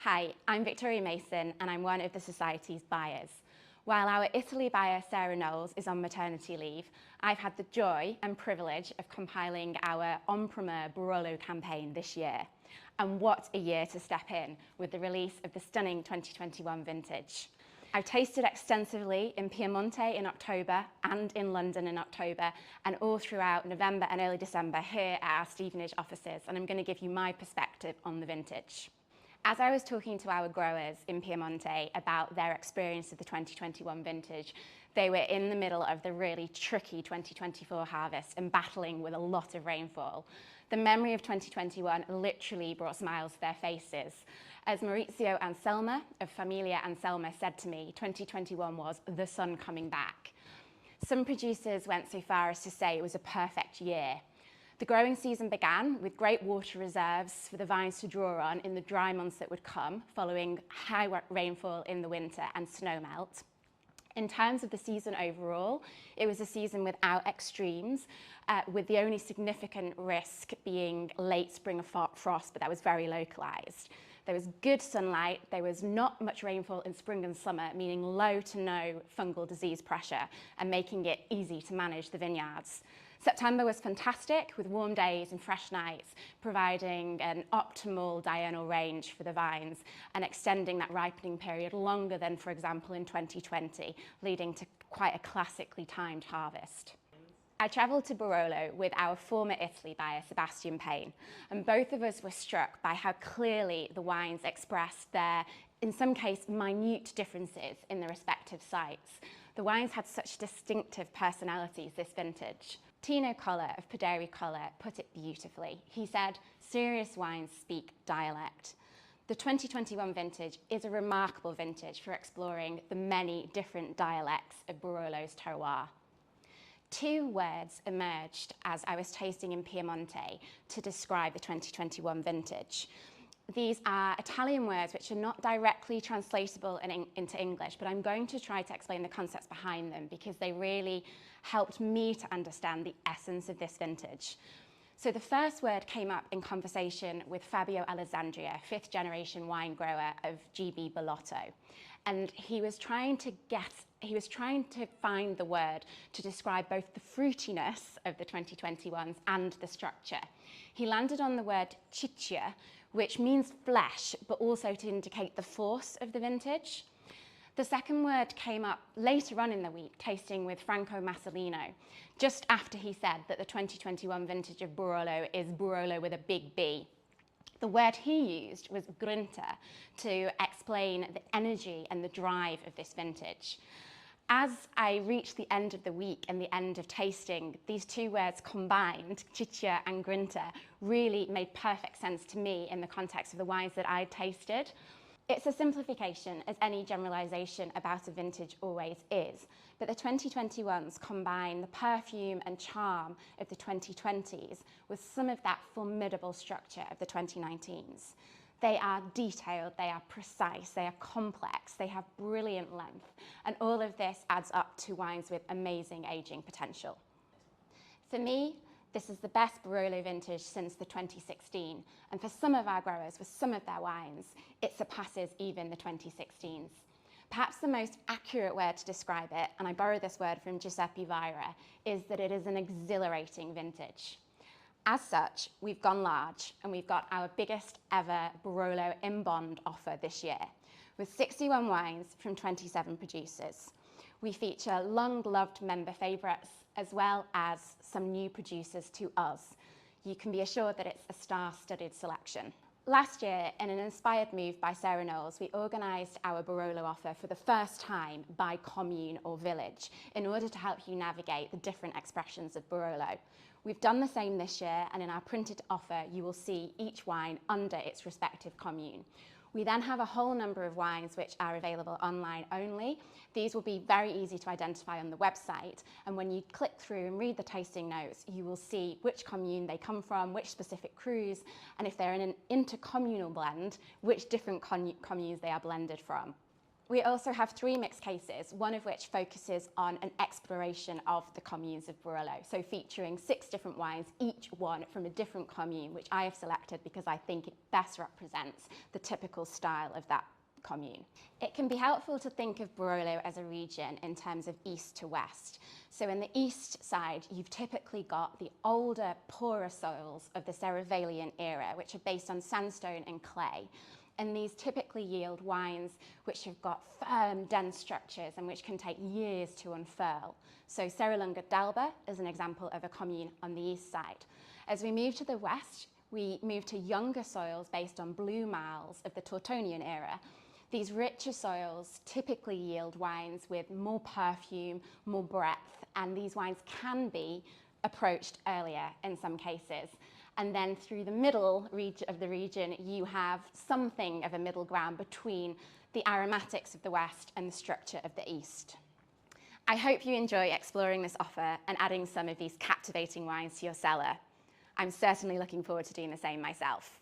Hi, I'm Victoria Mason and I'm one of the Society's buyers. While our Italy buyer Sarah Knowles is on maternity leave, I've had the joy and privilege of compiling our En Primeur Barolo campaign this year. And what a year to step in with the release of the stunning 2021 vintage. I've tasted extensively in Piemonte in October and in London in October and all throughout November and early December here at our Stevenage offices, and I'm going to give you my perspective on the vintage. As I was talking to our growers in Piemonte about their experience of the 2021 vintage, they were in the middle of the really tricky 2024 harvest and battling with a lot of rainfall. The memory of 2021 literally brought smiles to their faces. As Maurizio Anselma of Famiglia Anselma said to me, 2021 was the sun coming back. Some producers went so far as to say it was a perfect year. The growing season began with great water reserves for the vines to draw on in the dry months that would come, following high rainfall in the winter and snow melt. In terms of the season overall, it was a season without extremes, with the only significant risk being late spring frost, but that was very localised. There was good sunlight, there was not much rainfall in spring and summer, meaning low to no fungal disease pressure and making it easy to manage the vineyards. September was fantastic with warm days and fresh nights, providing an optimal diurnal range for the vines and extending that ripening period longer than, for example, in 2020, leading to quite a classically timed harvest. I travelled to Barolo with our former Italy buyer, Sebastian Payne, and both of us were struck by how clearly the wines expressed their, in some case, minute differences in the respective sites. The wines had such distinctive personalities this vintage. Tino Colla of Poderi Colla put it beautifully. He said, "Serious wines speak dialect." The 2021 vintage is a remarkable vintage for exploring the many different dialects of Barolo's terroir. Two words emerged as I was tasting in Piemonte to describe the 2021 vintage. These are Italian words which are not directly translatable into English, but I'm going to try to explain the concepts behind them because they really helped me to understand the essence of this vintage. So the first word came up in conversation with Fabio Alessandria, fifth generation wine grower of GB Bellotto. And he was trying to find the word to describe both the fruitiness of the 2021s and the structure. He landed on the word ciccia, which means flesh, but also to indicate the force of the vintage. The second word came up later on in the week, tasting with Franco Massolino, just after he said that the 2021 vintage of Barolo is Barolo with a big B. The word he used was grinta to explain the energy and the drive of this vintage. As I reached the end of the week and the end of tasting, these two words combined, ciccia and grinta, really made perfect sense to me in the context of the wines that I'd tasted. It's a simplification, as any generalisation about a vintage always is, but the 2021s combine the perfume and charm of the 2020s with some of that formidable structure of the 2019s. They are detailed, they are precise, they are complex, they have brilliant length, and all of this adds up to wines with amazing aging potential. For me, this is the best Barolo vintage since the 2016, and for some of our growers, with some of their wines, it surpasses even the 2016s. Perhaps the most accurate word to describe it, and I borrow this word from Giuseppe Vajra, is that it is an exhilarating vintage. As such, we've gone large and we've got our biggest ever Barolo in bond offer this year, with 61 wines from 27 producers. We feature long-loved member favourites as well as some new producers to us. You can be assured that it's a star-studded selection. Last year, in an inspired move by Sarah Knowles, we organised our Barolo offer for the first time by commune or village in order to help you navigate the different expressions of Barolo. We've done the same this year, and in our printed offer, you will see each wine under its respective commune. We then have a whole number of wines which are available online only. These will be very easy to identify on the website, and when you click through and read the tasting notes, you will see which commune they come from, which specific crus, and if they're in an intercommunal blend, which different communes they are blended from. We also have 3 mixed cases, one of which focuses on an exploration of the communes of Barolo, so featuring 6 different wines, each one from a different commune, which I have selected because I think it best represents the typical style of that commune. It can be helpful to think of Barolo as a region in terms of east to west. So in the east side, you've typically got the older, poorer soils of the Cerevalian era, which are based on sandstone and clay. And these typically yield wines which have got firm, dense structures and which can take years to unfurl. So Serralunga d'Alba is an example of a commune on the east side. As we move to the west, we move to younger soils based on blue marls of the Tortonian era. These richer soils typically yield wines with more perfume, more breadth, and these wines can be approached earlier in some cases. And then through the middle of the region, you have something of a middle ground between the aromatics of the west and the structure of the east. I hope you enjoy exploring this offer and adding some of these captivating wines to your cellar. I'm certainly looking forward to doing the same myself.